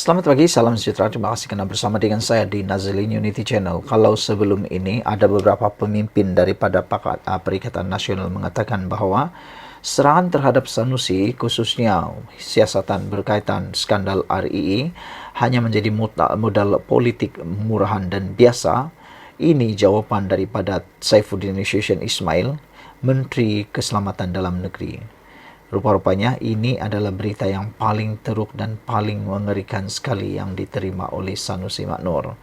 Selamat pagi, salam sejahtera. Terima kasih karena bersama dengan saya di Nazilin Unity Channel. Kalau sebelum ini ada beberapa pemimpin daripada Perikatan Nasional mengatakan bahwa serangan terhadap Sanusi, khususnya siasatan berkaitan skandal RII, hanya menjadi modal politik murahan dan biasa. Ini jawaban daripada Saifuddin Ismail, Menteri Keselamatan Dalam Negeri. Rupa-rupanya ini adalah berita yang paling teruk dan paling mengerikan sekali yang diterima oleh Sanusi Maknur.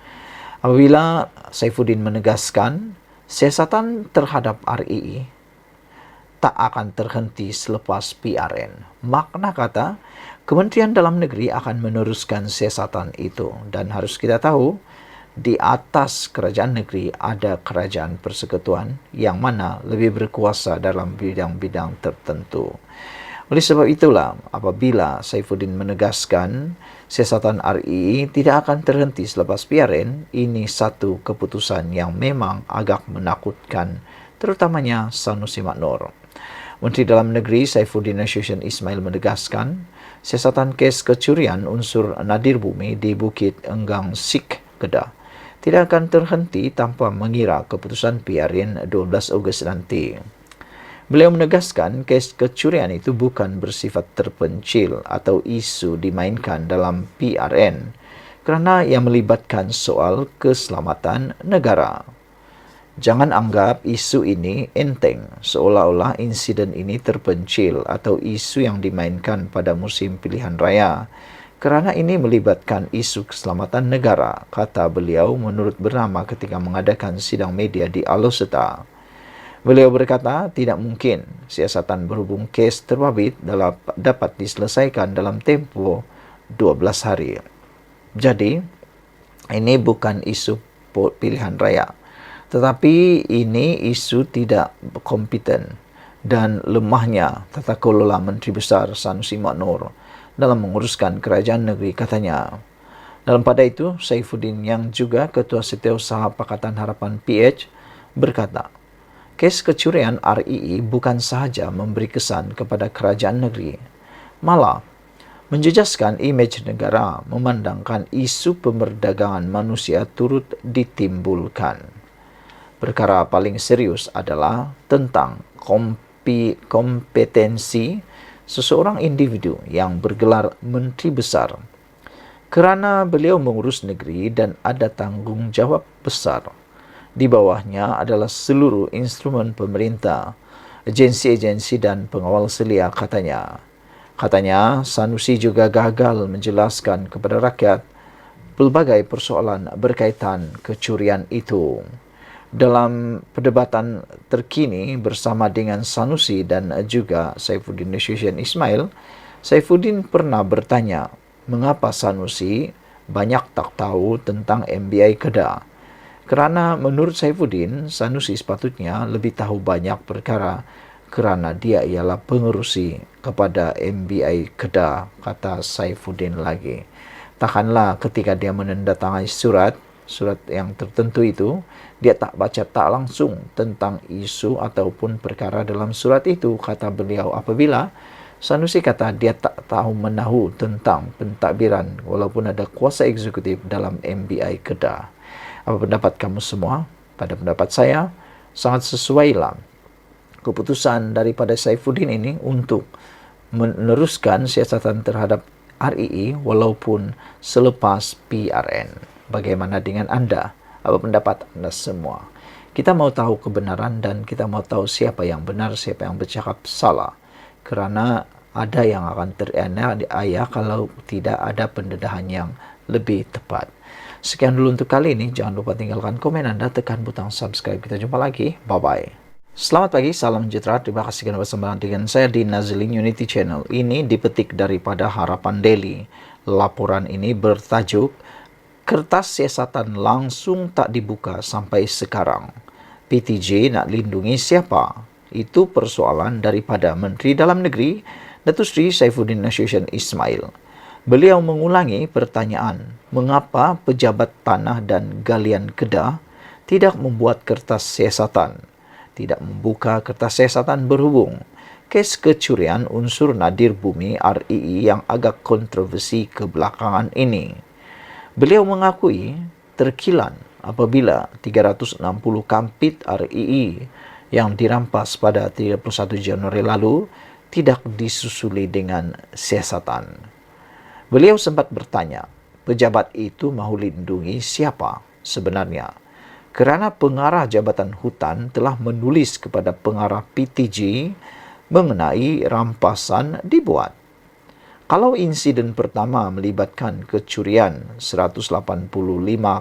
Apabila Saifuddin menegaskan siasatan terhadap RII tak akan terhenti selepas PRN. Makna kata, Kementerian Dalam Negeri akan meneruskan siasatan itu. Dan harus kita tahu, di atas kerajaan negeri ada kerajaan persekutuan yang mana lebih berkuasa dalam bidang-bidang tertentu. Oleh sebab itulah, apabila Saifuddin menegaskan siasatan RII tidak akan terhenti selepas PRN, ini satu keputusan yang memang agak menakutkan, terutamanya Sanusi Maknur. Menteri Dalam Negeri Saifuddin Ismail menegaskan, siasatan kes kecurian unsur nadir bumi di Bukit Enggang Sik, Kedah tidak akan terhenti tanpa mengira keputusan PRN 12 Ogos nanti. Beliau menegaskan kes kecurian itu bukan bersifat terpencil atau isu dimainkan dalam PRN kerana yang melibatkan soal keselamatan negara. Jangan anggap isu ini enteng, seolah-olah insiden ini terpencil atau isu yang dimainkan pada musim pilihan raya. Kerana ini melibatkan isu keselamatan negara, kata beliau menurut bernama ketika mengadakan sidang media di Aloseta. Beliau berkata tidak mungkin siasatan berhubung kes terbabit dapat diselesaikan dalam tempoh 12 hari. Jadi, ini bukan isu pilihan raya, tetapi ini isu tidak kompeten dan lemahnya tata kelola Menteri Besar Sanusi Maknur dalam menguruskan kerajaan negeri, katanya. Dalam pada itu, Saifuddin yang juga Ketua Setiausaha Pakatan Harapan PH berkata, kes kecurian RII bukan sahaja memberi kesan kepada kerajaan negeri, malah menjejaskan imej negara memandangkan isu pemerdagangan manusia turut ditimbulkan. Perkara paling serius adalah tentang kompetensi seseorang individu yang bergelar Menteri Besar. Kerana beliau mengurus negeri dan ada tanggungjawab besar. Di bawahnya adalah seluruh instrumen pemerintah, agensi-agensi dan pengawal selia, katanya. Katanya, Sanusi juga gagal menjelaskan kepada rakyat pelbagai persoalan berkaitan kecurian itu. Dalam perdebatan terkini bersama dengan Sanusi dan juga Saifuddin Ismail, Saifuddin pernah bertanya mengapa Sanusi banyak tak tahu tentang MBI Kedah. Kerana menurut Saifuddin, Sanusi sepatutnya lebih tahu banyak perkara kerana dia ialah pengerusi kepada MBI Kedah, kata Saifuddin lagi. Takkanlah ketika dia menandatangani surat yang tertentu itu, dia tak baca tak langsung tentang isu ataupun perkara dalam surat itu, kata beliau. Apabila Sanusi kata dia tak tahu menahu tentang pentadbiran walaupun ada kuasa eksekutif dalam MBI Kedah. Apa pendapat kamu semua? Pada pendapat saya, sangat sesuailah keputusan daripada Saifuddin ini untuk meneruskan siasatan terhadap RII walaupun selepas PRN. Bagaimana dengan Anda? Apa pendapat Anda semua? Kita mau tahu kebenaran dan kita mau tahu siapa yang benar, siapa yang bercakap salah. Kerana ada yang akan teraniaya kalau tidak ada pendedahan yang lebih tepat. Sekian dulu untuk kali ini. Jangan lupa tinggalkan komen Anda, tekan butang subscribe. Kita jumpa lagi. Bye-bye. Selamat pagi, salam sejahtera. Terima kasih kerana bersama dengan saya di Nazilin Unity Channel. Ini dipetik daripada Harapan Daily. Laporan ini bertajuk kertas siasatan langsung tak dibuka sampai sekarang. PTJ nak lindungi siapa? Itu persoalan daripada Menteri Dalam Negeri, Datuk Seri Saifuddin Ismail. Beliau mengulangi pertanyaan, mengapa pejabat tanah dan galian Kedah tidak membuat kertas siasatan, tidak membuka kertas siasatan berhubung. kes kecurian unsur nadir bumi RII yang agak kontroversi kebelakangan ini. Beliau mengakui terkilan apabila 360 kampit RII yang dirampas pada 31 Januari lalu tidak disusuli dengan siasatan. Beliau sempat bertanya, pejabat itu mahu lindungi siapa sebenarnya? Kerana pengarah Jabatan Hutan telah menulis kepada pengarah PTG mengenai rampasan dibuat. Kalau insiden pertama melibatkan kecurian 185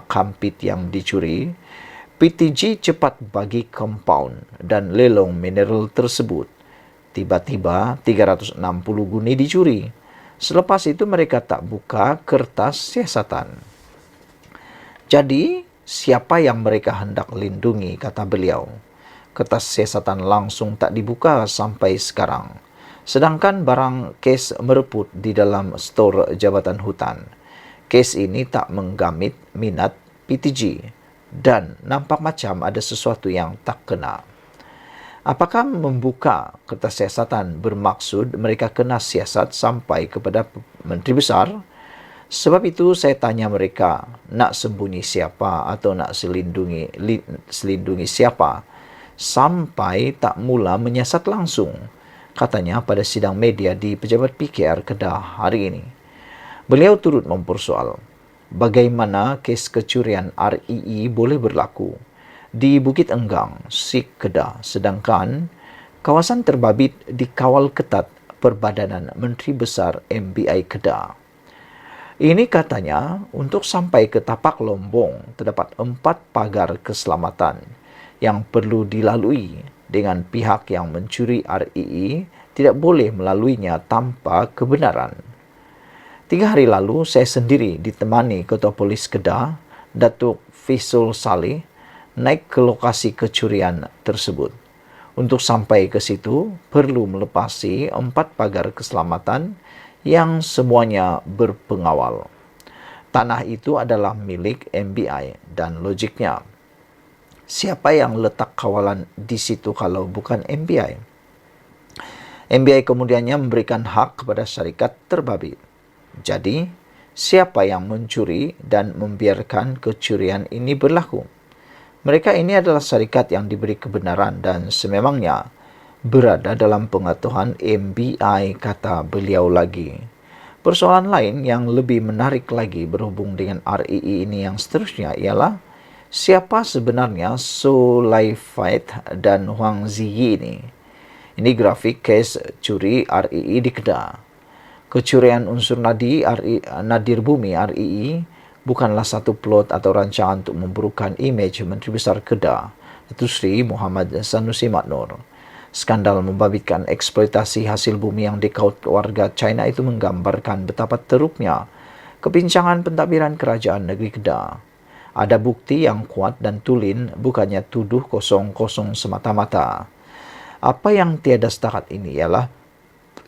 kampit yang dicuri, PTG cepat bagi kompaun dan lelong mineral tersebut. Tiba-tiba 360 guni dicuri. Selepas itu mereka tak buka kertas siasatan. Jadi, siapa yang mereka hendak lindungi, kata beliau. Kertas siasatan langsung tak dibuka sampai sekarang. Sedangkan barang kes mereput di dalam stor Jabatan Hutan. Kes ini tak menggamit minat PTG dan nampak macam ada sesuatu yang tak kena. Apakah membuka kertas siasatan bermaksud mereka kena siasat sampai kepada Menteri Besar? Sebab itu saya tanya mereka, nak sembunyi siapa atau nak selindungi siapa? Sampai tak mula menyiasat langsung, katanya pada sidang media di Pejabat PKR Kedah hari ini. Beliau turut mempersoal, bagaimana kes kecurian RII boleh berlaku di Bukit Enggang, Sik Kedah, sedangkan kawasan terbabit dikawal ketat Perbadanan Menteri Besar MBI Kedah. Ini katanya, untuk sampai ke tapak Lombong, terdapat 4 pagar keselamatan yang perlu dilalui dengan pihak yang mencuri RII tidak boleh melaluinya tanpa kebenaran. 3 hari lalu, saya sendiri ditemani Ketua Polis Kedah, Datuk Faisal Saleh, naik ke lokasi kecurian tersebut. Untuk sampai ke situ, perlu melepasi 4 pagar keselamatan yang semuanya berpengawal. Tanah itu adalah milik MBI dan logiknya, siapa yang letak kawalan di situ kalau bukan MBI? MBI kemudiannya memberikan hak kepada syarikat terbabit. Jadi, siapa yang mencuri dan membiarkan kecurian ini berlaku? Mereka ini adalah syarikat yang diberi kebenaran dan sememangnya berada dalam pengetahuan MBI, kata beliau lagi. Persoalan lain yang lebih menarik lagi berhubung dengan RII ini yang seterusnya ialah siapa sebenarnya So Lai Fat dan Huang Ziyi ini. Ini grafik kes curi RII di Kedah. Kecurian unsur nadir bumi RII bukanlah satu plot atau rancangan untuk memburukan imej Menteri Besar Kedah, Datuk Seri Muhammad Sanusi Maknur. Skandal membabitkan eksploitasi hasil bumi yang dikaut warga China itu menggambarkan betapa teruknya kebincangan pentadbiran kerajaan negeri Kedah. Ada bukti yang kuat dan tulen, bukannya tuduh kosong-kosong semata-mata. Apa yang tiada setakat ini ialah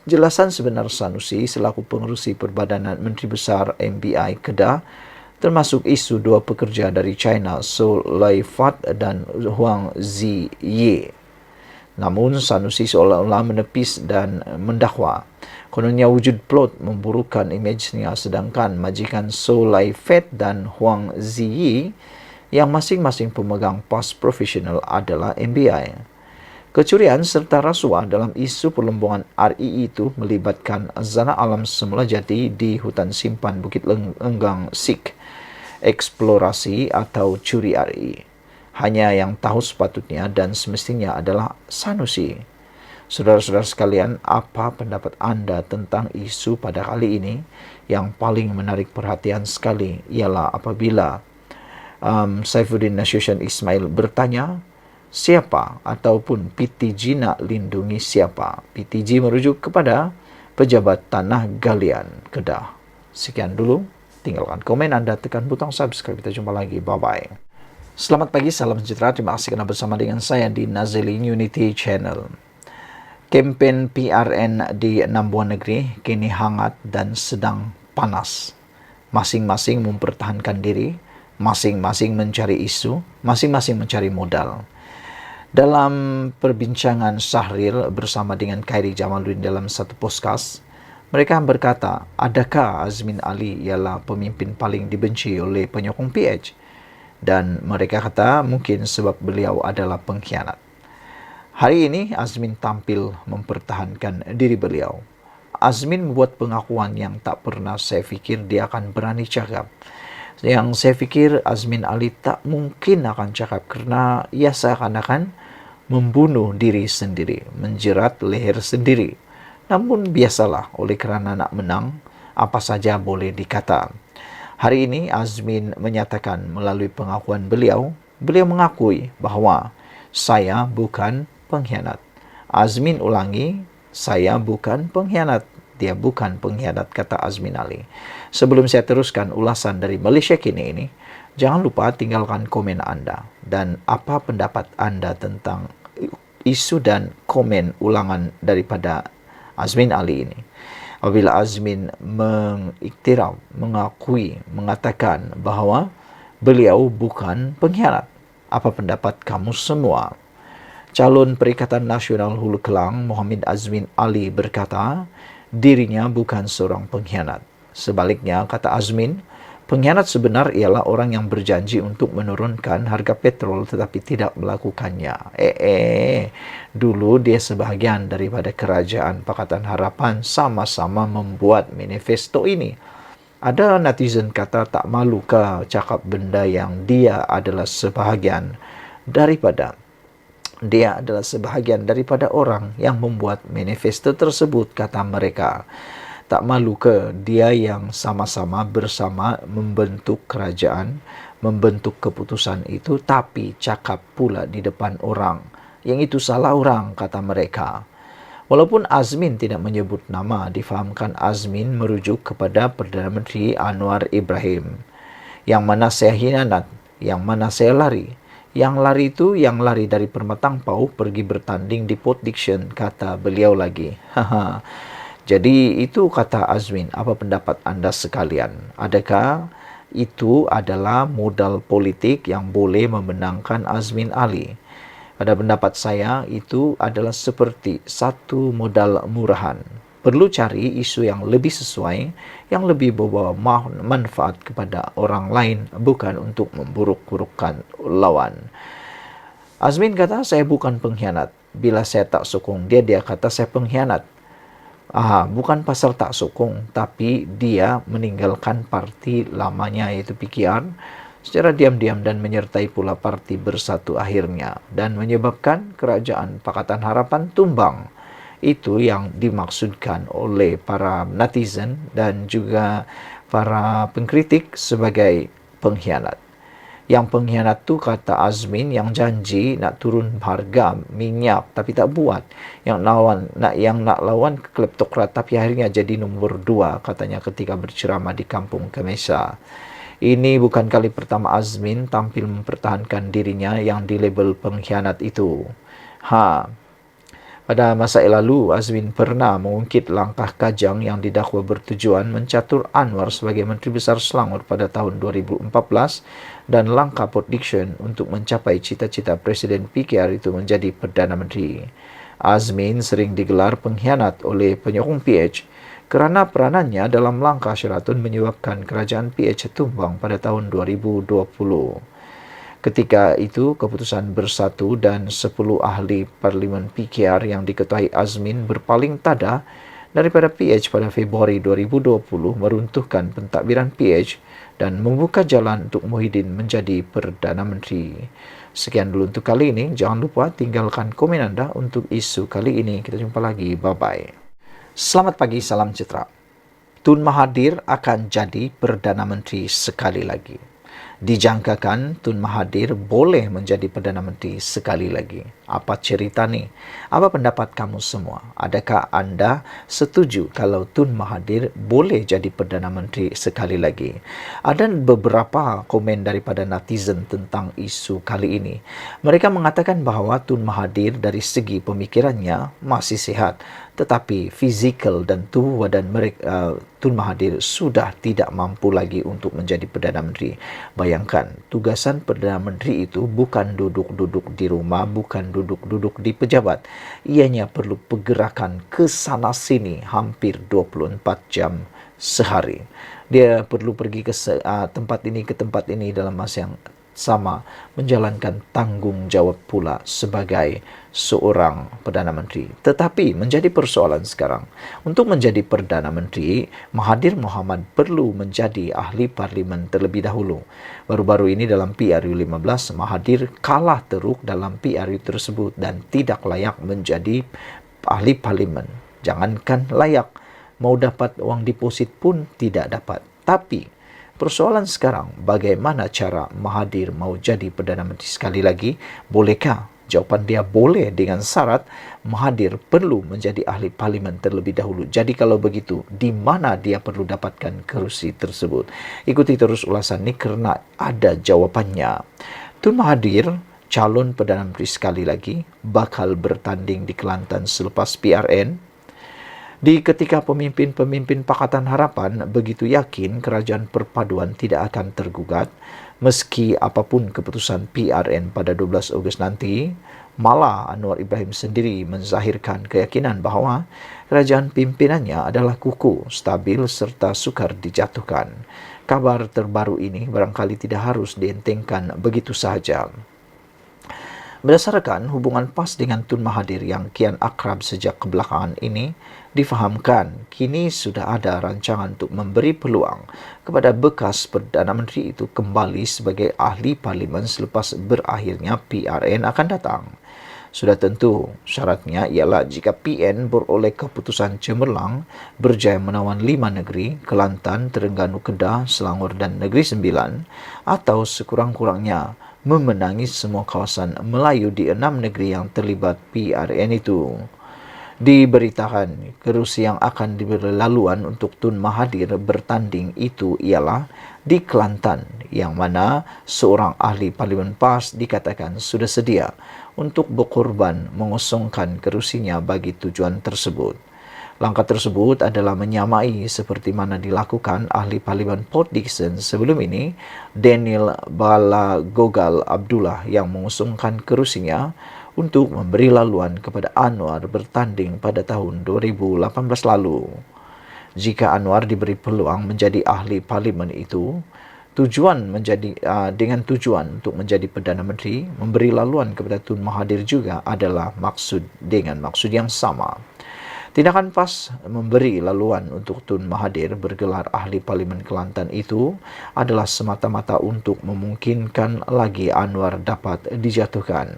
jelasan sebenar Sanusi selaku pengerusi Perbadanan Menteri Besar MBI Kedah, termasuk isu 2 pekerja dari China, So Lai Fat dan Huang Ziyi. Namun Sanusi seolah-olah menepis dan mendakwa. Kononnya wujud plot memburukan imejnya, sedangkan majikan So Lai Fat dan Huang Ziyi yang masing-masing pemegang pas profesional adalah MBI. Kecurian serta rasuah dalam isu perlombongan RII itu melibatkan zana alam semula jati di hutan simpan Bukit Enggang Sik, eksplorasi atau curi RII. Hanya yang tahu sepatutnya dan semestinya adalah Sanusi. Saudara-saudara sekalian, apa pendapat anda tentang isu pada kali ini? Yang paling menarik perhatian sekali ialah apabila Saifuddin Nasution Ismail bertanya, siapa ataupun PTG nak lindungi siapa? PTG merujuk kepada Pejabat Tanah Galian Kedah. Sekian dulu, tinggalkan komen anda, tekan butang subscribe. Kita jumpa lagi, bye-bye. Selamat pagi, salam sejahtera. Terima kasih kerana bersama dengan saya di Nazilin Unity Channel. Kempen PRN di 6 buah negeri kini hangat dan sedang panas. Masing-masing mempertahankan diri, masing-masing mencari isu, masing-masing mencari modal. Dalam perbincangan Syahril bersama dengan Khairi Jamaluddin dalam satu podcast, mereka berkata, adakah Azmin Ali ialah pemimpin paling dibenci oleh penyokong PH? Dan mereka kata mungkin sebab beliau adalah pengkhianat. Hari ini Azmin tampil mempertahankan diri beliau. Azmin membuat pengakuan yang tak pernah saya fikir dia akan berani cakap. Yang saya fikir Azmin Ali tak mungkin akan cakap kerana ia seakan-akan membunuh diri sendiri, menjerat leher sendiri. Namun biasalah, oleh kerana nak menang, apa saja boleh dikata. Hari ini Azmin menyatakan melalui pengakuan beliau mengakui bahawa saya bukan pengkhianat. Azmin ulangi, saya bukan pengkhianat. Dia bukan pengkhianat, kata Azmin Ali. Sebelum saya teruskan ulasan dari Malaysia Kini ini, jangan lupa tinggalkan komen anda dan apa pendapat anda tentang isu dan komen ulangan daripada Azmin Ali ini. Apabila Azmin mengiktiraf, mengakui, mengatakan bahawa beliau bukan pengkhianat, apa pendapat kamu semua? Calon Perikatan Nasional Hulu Kelang Muhammad Azmin Ali berkata, dirinya bukan seorang pengkhianat. Sebaliknya, kata Azmin, pengkhianat sebenar ialah orang yang berjanji untuk menurunkan harga petrol tetapi tidak melakukannya. Dulu dia sebahagian daripada Kerajaan Pakatan Harapan sama-sama membuat manifesto ini. Ada netizen kata tak malu ke cakap benda yang dia adalah sebahagian daripada orang yang membuat manifesto tersebut, kata mereka. Tak malu ke dia yang sama-sama bersama membentuk kerajaan, membentuk keputusan itu, tapi cakap pula di depan orang. Yang itu salah orang, kata mereka. Walaupun Azmin tidak menyebut nama, difahamkan Azmin merujuk kepada Perdana Menteri Anwar Ibrahim. Yang mana saya hianat, yang mana saya lari. Yang lari itu yang lari dari Permatang Pau pergi bertanding di Port Dickson, kata beliau lagi. Jadi itu kata Azmin. Apa pendapat anda sekalian? Adakah itu adalah modal politik yang boleh memenangkan Azmin Ali? Pada pendapat saya itu adalah seperti satu modal murahan. Perlu cari isu yang lebih sesuai, yang lebih membawa manfaat kepada orang lain, bukan untuk memburuk-burukkan lawan. Azmin kata, saya bukan pengkhianat. Bila saya tak sokong dia kata saya pengkhianat. Bukan pasal tak sokong, tapi dia meninggalkan parti lamanya iaitu PKR secara diam-diam dan menyertai pula parti Bersatu akhirnya dan menyebabkan Kerajaan Pakatan Harapan tumbang. Itu yang dimaksudkan oleh para netizen dan juga para pengkritik sebagai pengkhianat. Yang pengkhianat tu, kata Azmin, yang janji nak turun harga minyak tapi tak buat. Yang nak lawan kleptokrat tapi akhirnya jadi nombor 2, katanya ketika berceramah di Kampung Kemesa. Ini bukan kali pertama Azmin tampil mempertahankan dirinya yang dilabel pengkhianat itu. Pada masa lalu, Azmin pernah mengungkit langkah Kajang yang didakwa bertujuan mencatur Anwar sebagai Menteri Besar Selangor pada tahun 2014 dan langkah Port Dickson untuk mencapai cita-cita Presiden PKR itu menjadi Perdana Menteri. Azmin sering digelar pengkhianat oleh penyokong PH kerana peranannya dalam langkah Sheraton menyebabkan kerajaan PH tumbang pada tahun 2020. Ketika itu, keputusan Bersatu dan 10 ahli Parlimen PKR yang diketuai Azmin berpaling tada daripada PH pada Februari 2020 meruntuhkan pentadbiran PH dan membuka jalan untuk Muhyiddin menjadi Perdana Menteri. Sekian dulu untuk kali ini. Jangan lupa tinggalkan komen anda untuk isu kali ini. Kita jumpa lagi. Bye-bye. Selamat pagi, salam sejahtera. Tun Mahathir akan jadi Perdana Menteri sekali lagi. Dijangkakan Tun Mahathir boleh menjadi Perdana Menteri sekali lagi. Apa cerita ni? Apa pendapat kamu semua? Adakah anda setuju kalau Tun Mahathir boleh jadi Perdana Menteri sekali lagi? Ada beberapa komen daripada netizen tentang isu kali ini. Mereka mengatakan bahawa Tun Mahathir dari segi pemikirannya masih sihat. tetapi fizikal dan tubuh badan mereka, Tun Mahathir sudah tidak mampu lagi untuk menjadi Perdana Menteri. Bayangkan, tugasan Perdana Menteri itu bukan duduk-duduk di rumah, bukan duduk-duduk di pejabat. Ianya perlu pergerakan ke sana sini hampir 24 jam sehari. Dia perlu pergi ke tempat ini ke tempat ini dalam masa yang sama, menjalankan tanggung jawab pula sebagai seorang Perdana Menteri. Tetapi menjadi persoalan sekarang, untuk menjadi Perdana Menteri, Mahathir Mohamad perlu menjadi ahli parlimen terlebih dahulu. Baru-baru ini dalam PRU 15, Mahathir kalah teruk dalam PRU tersebut dan tidak layak menjadi ahli parlimen. Jangankan layak, mau dapat uang deposit pun tidak dapat. Tapi persoalan sekarang, bagaimana cara Mahathir mau jadi Perdana Menteri sekali lagi? Bolehkah? Jawapan dia boleh dengan syarat Mahathir perlu menjadi ahli parlimen terlebih dahulu. Jadi kalau begitu, di mana dia perlu dapatkan kerusi tersebut? Ikuti terus ulasan ini kerana ada jawapannya. Tun Mahathir, calon Perdana Menteri sekali lagi, bakal bertanding di Kelantan selepas PRN. Di ketika pemimpin-pemimpin Pakatan Harapan begitu yakin kerajaan perpaduan tidak akan tergugat, meski apapun keputusan PRN pada 12 Ogos nanti, malah Anwar Ibrahim sendiri menzahirkan keyakinan bahawa kerajaan pimpinannya adalah kukuh, stabil serta sukar dijatuhkan. Kabar terbaru ini barangkali tidak harus dientengkan begitu sahaja. Berdasarkan hubungan PAS dengan Tun Mahathir yang kian akrab sejak kebelakangan ini, difahamkan kini sudah ada rancangan untuk memberi peluang kepada bekas Perdana Menteri itu kembali sebagai ahli parlimen selepas berakhirnya PRN akan datang. Sudah tentu syaratnya ialah jika PN beroleh keputusan cemerlang berjaya menawan 5 negeri, Kelantan, Terengganu, Kedah, Selangor dan Negeri Sembilan, atau sekurang-kurangnya memenangi semua kawasan Melayu di 6 negeri yang terlibat PRN itu. Diberitakan kerusi yang akan diberi laluan untuk Tun Mahathir bertanding itu ialah di Kelantan, yang mana seorang ahli parlimen PAS dikatakan sudah sedia untuk berkorban mengosongkan kerusinya bagi tujuan tersebut. Langkah tersebut adalah menyamai seperti mana dilakukan ahli parlimen Port Dickson sebelum ini, Daniel Balagogal Abdullah, yang mengusungkan kerusinya untuk memberi laluan kepada Anwar bertanding pada tahun 2018 lalu. Jika Anwar diberi peluang menjadi ahli parlimen itu, dengan tujuan untuk menjadi Perdana Menteri, memberi laluan kepada Tun Mahathir juga adalah dengan maksud yang sama. Tindakan PAS memberi laluan untuk Tun Mahathir bergelar ahli parlimen Kelantan itu adalah semata-mata untuk memungkinkan lagi Anwar dapat dijatuhkan.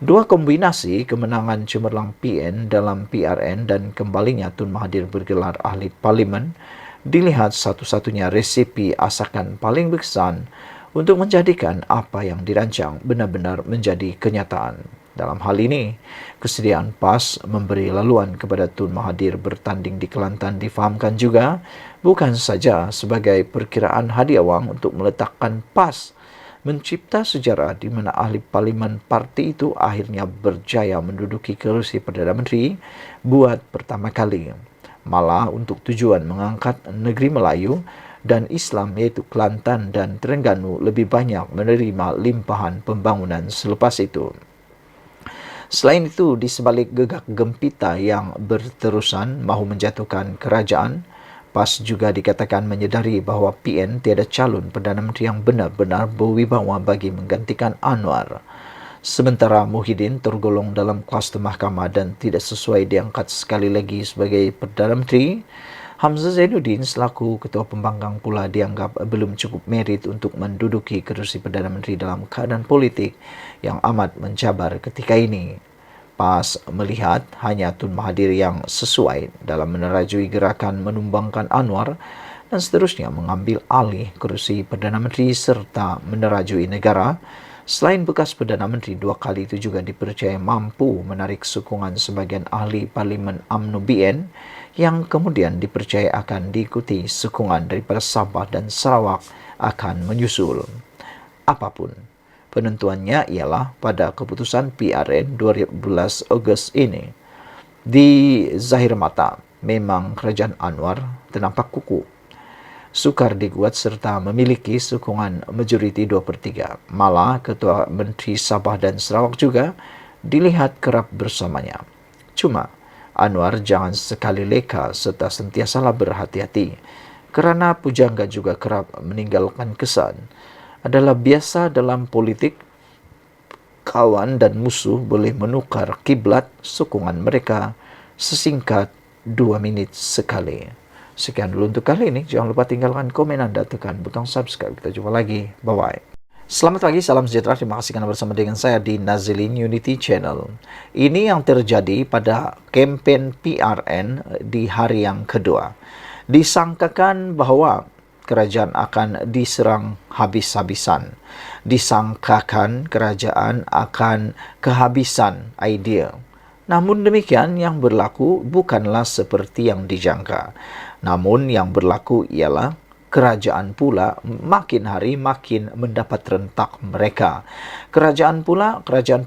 Dua kombinasi kemenangan cemerlang PN dalam PRN dan kembalinya Tun Mahathir bergelar ahli parlimen dilihat satu-satunya resipi asakan paling berkesan untuk menjadikan apa yang dirancang benar-benar menjadi kenyataan. Dalam hal ini, kesediaan PAS memberi laluan kepada Tun Mahathir bertanding di Kelantan difahamkan juga bukan saja sebagai perkiraan hadiah wang untuk meletakkan PAS mencipta sejarah di mana ahli parlimen parti itu akhirnya berjaya menduduki kerusi Perdana Menteri buat pertama kali, malah untuk tujuan mengangkat negeri Melayu dan Islam iaitu Kelantan dan Terengganu lebih banyak menerima limpahan pembangunan selepas itu. Selain itu, di sebalik gegak gempita yang berterusan mahu menjatuhkan kerajaan, PAS juga dikatakan menyedari bahawa PN tiada calon Perdana Menteri yang benar-benar berwibawa bagi menggantikan Anwar. Sementara Muhyiddin tergolong dalam kluster mahkamah dan tidak sesuai diangkat sekali lagi sebagai Perdana Menteri, Hamzah Zainuddin selaku Ketua Pembangkang pula dianggap belum cukup merit untuk menduduki kerusi Perdana Menteri dalam keadaan politik yang amat mencabar ketika ini. PAS melihat hanya Tun Mahathir yang sesuai dalam menerajui gerakan menumbangkan Anwar dan seterusnya mengambil alih kerusi Perdana Menteri serta menerajui negara. Selain bekas Perdana Menteri, 2 kali itu juga dipercaya mampu menarik sokongan sebagian ahli parlimen UMNO BN yang kemudian dipercaya akan diikuti sokongan daripada Sabah dan Sarawak akan menyusul. Apapun, penentuannya ialah pada keputusan PRN 12 Ogos ini. Di zahir mata, memang kerajaan Anwar ternampak kukuh, sukar diguat serta memiliki sokongan majoriti 2/3. Malah Ketua Menteri Sabah dan Sarawak juga dilihat kerap bersamanya. Cuma, Anwar jangan sekali leka serta sentiasalah berhati-hati, kerana pujangga juga kerap meninggalkan kesan. Adalah biasa dalam politik, kawan dan musuh boleh menukar kiblat sokongan mereka sesingkat 2 minit sekali. Sekian dulu untuk kali ini. Jangan lupa tinggalkan komen Anda, tekan butang subscribe. Kita jumpa lagi. Bye-bye. Selamat pagi, salam sejahtera. Terima kasih karena bersama dengan saya di Nazilin Unity Channel. Ini yang terjadi pada kempen PRN di hari yang kedua. Disangkakan bahwa kerajaan akan diserang habis-habisan. Disangkakan kerajaan akan kehabisan idea. Namun demikian, yang berlaku bukanlah seperti yang dijangka. Namun yang berlaku ialah kerajaan pula makin hari makin mendapat rentak mereka. Kerajaan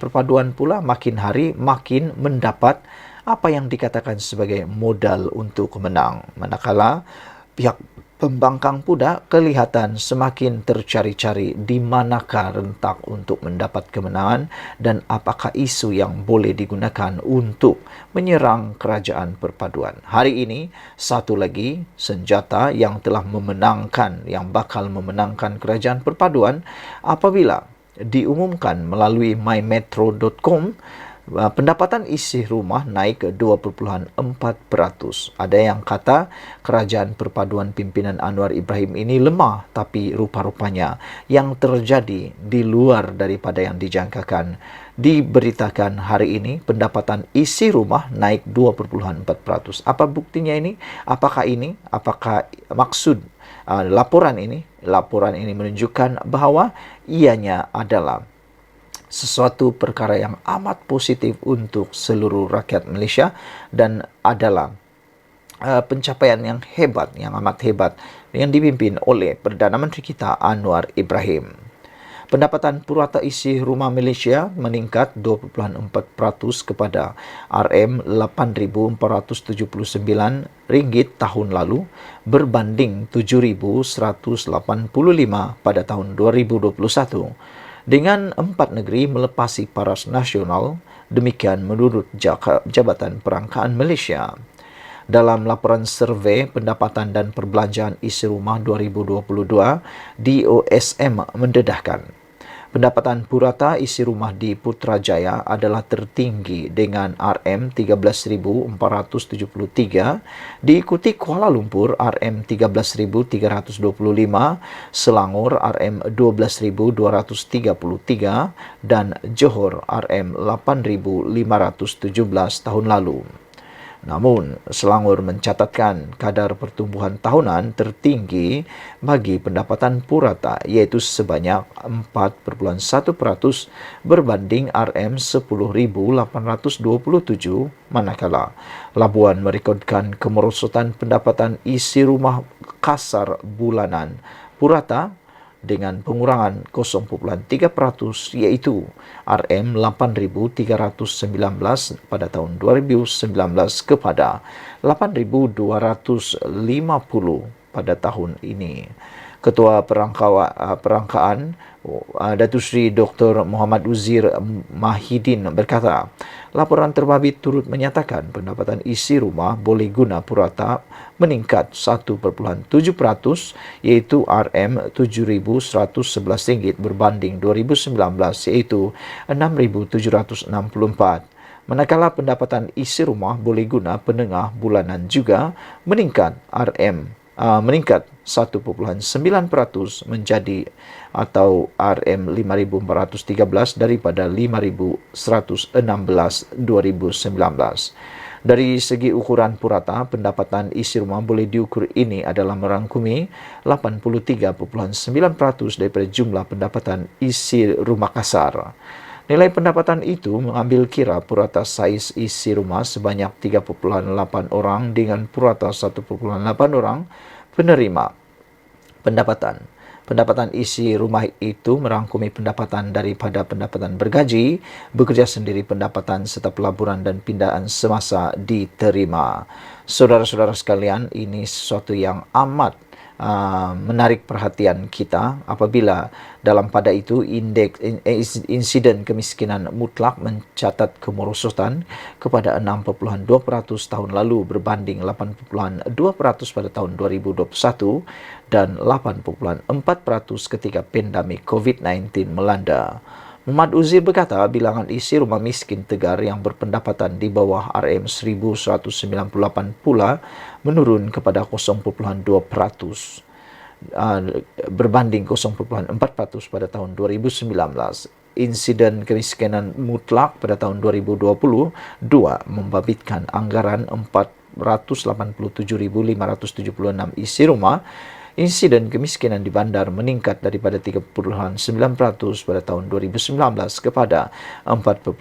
perpaduan pula makin hari makin mendapat apa yang dikatakan sebagai modal untuk menang. Manakala pihak pembangkang pula kelihatan semakin tercari-cari di manakah rentak untuk mendapat kemenangan dan apakah isu yang boleh digunakan untuk menyerang kerajaan perpaduan. Hari ini, satu lagi senjata yang telah memenangkan, yang bakal memenangkan kerajaan perpaduan apabila diumumkan melalui mymetro.com, pendapatan isi rumah naik ke 2.4%. Ada yang kata kerajaan perpaduan pimpinan Anwar Ibrahim ini lemah, tapi rupa-rupanya yang terjadi di luar daripada yang dijangkakan. Diberitakan hari ini pendapatan isi rumah naik 2.4%. Apa buktinya ini? Apakah maksud laporan ini? Laporan ini menunjukkan bahwa ianya adalah sesuatu perkara yang amat positif untuk seluruh rakyat Malaysia dan adalah pencapaian yang hebat, yang amat hebat yang dipimpin oleh Perdana Menteri kita Anwar Ibrahim. Pendapatan purata isi rumah Malaysia meningkat 2.4% kepada RM8,479 tahun lalu berbanding 7,185 pada tahun 2021. Dengan 4 negeri melepasi paras nasional, demikian menurut Jabatan Perangkaan Malaysia. Dalam laporan survei pendapatan dan perbelanjaan isi rumah 2022, DOSM mendedahkan pendapatan purata isi rumah di Putrajaya adalah tertinggi dengan RM13,473, diikuti Kuala Lumpur RM13,325, Selangor RM12,233 dan Johor RM8,517 tahun lalu. Namun, Selangor mencatatkan kadar pertumbuhan tahunan tertinggi bagi pendapatan purata, iaitu sebanyak 4.1% berbanding RM10,827, manakala Labuan merekodkan kemerosotan pendapatan isi rumah kasar bulanan purata dengan pengurangan 0.3%, iaitu RM8,319 pada tahun 2019 kepada 8,250 pada tahun ini. Ketua Perangkaan Datuk Seri Dr. Muhammad Uzir Mahidin berkata, laporan terbabit turut menyatakan pendapatan isi rumah boleh guna purata meningkat 1.7%, iaitu RM7,111 berbanding 2019, iaitu RM6,764. Manakala pendapatan isi rumah boleh guna penengah bulanan juga meningkat 1.9% menjadi atau RM5,413 daripada 5,116 2019. Dari segi ukuran purata, pendapatan isi rumah boleh diukur ini adalah merangkumi 83.9% daripada jumlah pendapatan isi rumah kasar. Nilai pendapatan itu mengambil kira purata saiz isi rumah sebanyak 3.8 orang dengan purata 1.8 orang penerima pendapatan. Pendapatan isi rumah itu merangkumi pendapatan daripada pendapatan bergaji, bekerja sendiri pendapatan serta pelaburan dan pindahan semasa diterima. Saudara-saudara sekalian, ini sesuatu yang amat menarik perhatian kita apabila dalam pada itu insiden kemiskinan mutlak mencatat kemerosotan kepada 6.2% tahun lalu berbanding 8.2% pada tahun 2021 dan 8.4% ketika pandemik COVID-19 melanda. Muhammad Uzir berkata bilangan isi rumah miskin Tegar yang berpendapatan di bawah RM1.198 pula menurun kepada 0.2% berbanding 0.4% pada tahun 2019. Insiden kemiskinan mutlak pada tahun 2022 membabitkan anggaran 487.576 isi rumah. Insiden kemiskinan di bandar meningkat daripada 3.9% pada tahun 2019 kepada 4.5%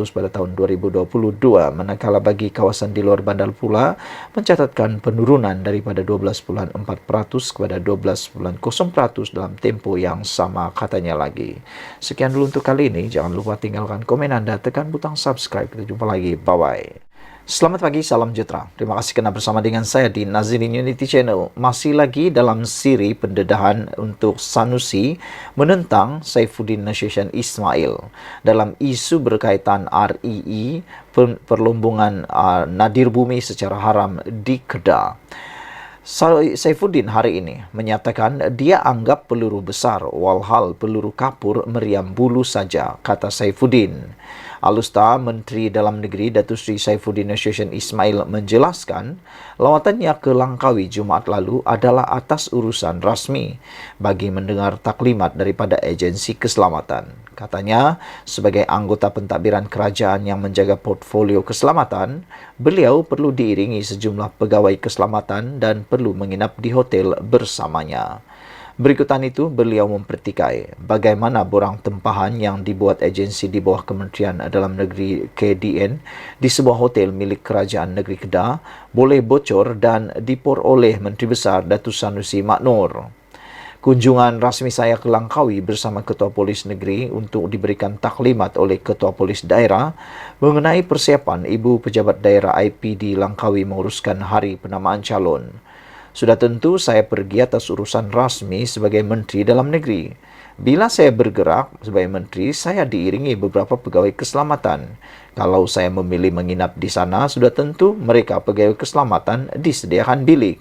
pada tahun 2022, manakala bagi kawasan di luar bandar pula mencatatkan penurunan daripada 12.4% kepada 12.0% dalam tempoh yang sama, katanya lagi. Sekian dulu untuk kali ini. Jangan lupa tinggalkan komen Anda, tekan butang subscribe. Kita jumpa lagi. Bye-bye. Selamat pagi, salam sejahtera. Terima kasih kerana bersama dengan saya di Nazilin Unity Channel. Masih lagi dalam siri pendedahan untuk Sanusi menentang Saifuddin Nasution Ismail dalam isu berkaitan REE, perlombongan nadir bumi secara haram di Kedah. Saifuddin hari ini menyatakan dia anggap peluru besar walhal peluru kapur meriam bulu saja, kata Saifuddin. Alusta Menteri Dalam Negeri Datuk Seri Saifuddin Nasution Ismail menjelaskan lawatannya ke Langkawi Jumaat lalu adalah atas urusan rasmi bagi mendengar taklimat daripada agensi keselamatan. Katanya, sebagai anggota pentadbiran kerajaan yang menjaga portfolio keselamatan, beliau perlu diiringi sejumlah pegawai keselamatan dan perlu menginap di hotel bersamanya. Berikutan itu, beliau mempertikai bagaimana borang tempahan yang dibuat agensi di bawah Kementerian Dalam Negeri KDN di sebuah hotel milik Kerajaan Negeri Kedah boleh bocor dan diperoleh Menteri Besar Datuk Sanusi Mak Noor. Kunjungan rasmi saya ke Langkawi bersama Ketua Polis Negeri untuk diberikan taklimat oleh Ketua Polis Daerah mengenai persiapan Ibu Pejabat Daerah IPD Langkawi menguruskan hari penamaan calon. Sudah tentu saya pergi atas urusan rasmi sebagai Menteri Dalam Negeri. Bila saya bergerak sebagai Menteri, saya diiringi beberapa pegawai keselamatan. Kalau saya memilih menginap di sana, sudah tentu mereka pegawai keselamatan disediakan bilik.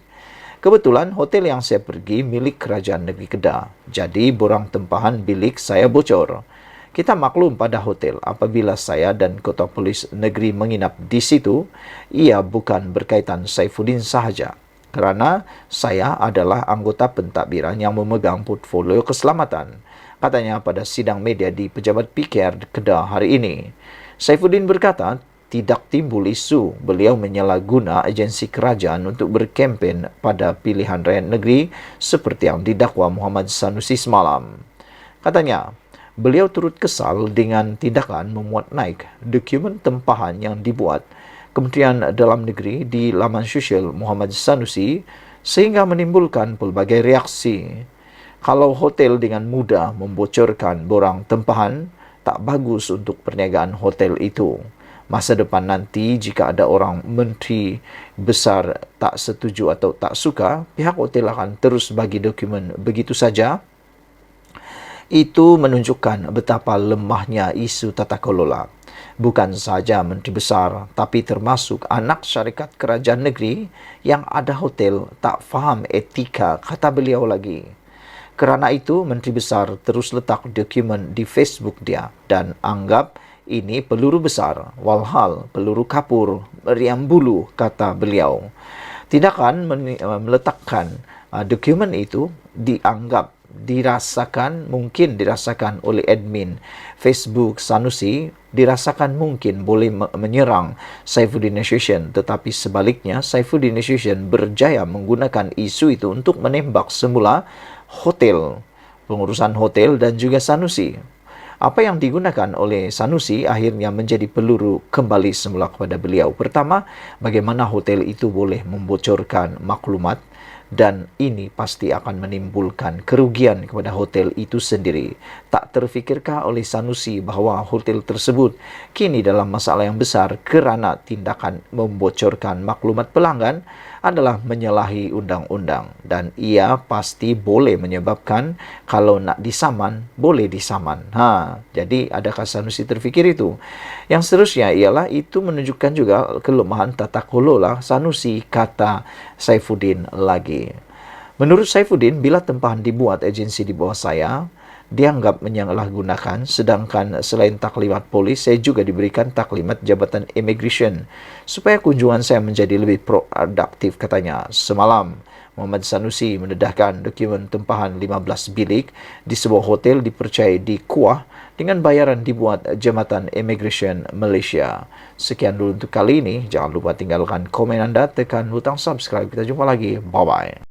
Kebetulan hotel yang saya pergi milik Kerajaan Negeri Kedah. Jadi borang tempahan bilik saya bocor. Kita maklum pada hotel apabila saya dan Ketua Polis Negeri menginap di situ, ia bukan berkaitan Saifuddin sahaja. Kerana saya adalah anggota pentadbiran yang memegang portfolio keselamatan, katanya pada sidang media di Pejabat PKR Kedah hari ini. Saifuddin berkata, tidak timbul isu beliau menyalahguna agensi kerajaan untuk berkempen pada pilihan rakyat negeri seperti yang didakwa Muhammad Sanusi semalam. Katanya, beliau turut kesal dengan tindakan memuat naik dokumen tempahan yang dibuat Kementerian Dalam Negeri di laman sosial Muhammad Sanusi sehingga menimbulkan pelbagai reaksi. Kalau hotel dengan mudah membocorkan borang tempahan, tak bagus untuk perniagaan hotel itu. Masa depan nanti jika ada orang menteri besar tak setuju atau tak suka, pihak hotel akan terus bagi dokumen begitu saja. Itu menunjukkan betapa lemahnya isu tata kelola. Bukan sahaja Menteri Besar, tapi termasuk anak syarikat kerajaan negeri yang ada hotel tak faham etika, kata beliau lagi. Kerana itu, Menteri Besar terus letak dokumen di Facebook dia dan anggap ini peluru besar, walhal peluru kapur meriam bulu, kata beliau. Tindakan meletakkan dokumen itu dianggap mungkin dirasakan oleh admin Facebook Sanusi, dirasakan mungkin boleh menyerang Saifuddin Nasution, tetapi sebaliknya Saifuddin Nasution berjaya menggunakan isu itu untuk menembak semula hotel, pengurusan hotel dan juga Sanusi. Apa yang digunakan oleh Sanusi akhirnya menjadi peluru kembali semula kepada beliau. Pertama, bagaimana hotel itu boleh membocorkan maklumat. dan ini pasti akan menimbulkan kerugian kepada hotel itu sendiri. Tak terfikirkah oleh Sanusi bahwa hotel tersebut kini dalam masalah yang besar kerana tindakan membocorkan maklumat pelanggan adalah menyalahi undang-undang, dan ia pasti boleh menyebabkan kalau nak disaman, boleh disaman. Jadi adakah Sanusi terfikir itu? Yang seterusnya ialah itu menunjukkan juga kelemahan tata kelola Sanusi, kata Saifuddin lagi. Menurut Saifuddin, bila tempahan dibuat agensi di bawah saya, dianggap menyalahgunakan, sedangkan selain taklimat polis, saya juga diberikan taklimat Jabatan Immigration supaya kunjungan saya menjadi lebih produktif, katanya. Semalam, Muhammad Sanusi mendedahkan dokumen tempahan 15 bilik di sebuah hotel dipercayai di Kuah dengan bayaran dibuat Jabatan Immigration Malaysia. Sekian dulu untuk kali ini. Jangan lupa tinggalkan komen anda, tekan butang subscribe. Kita jumpa lagi. Bye-bye.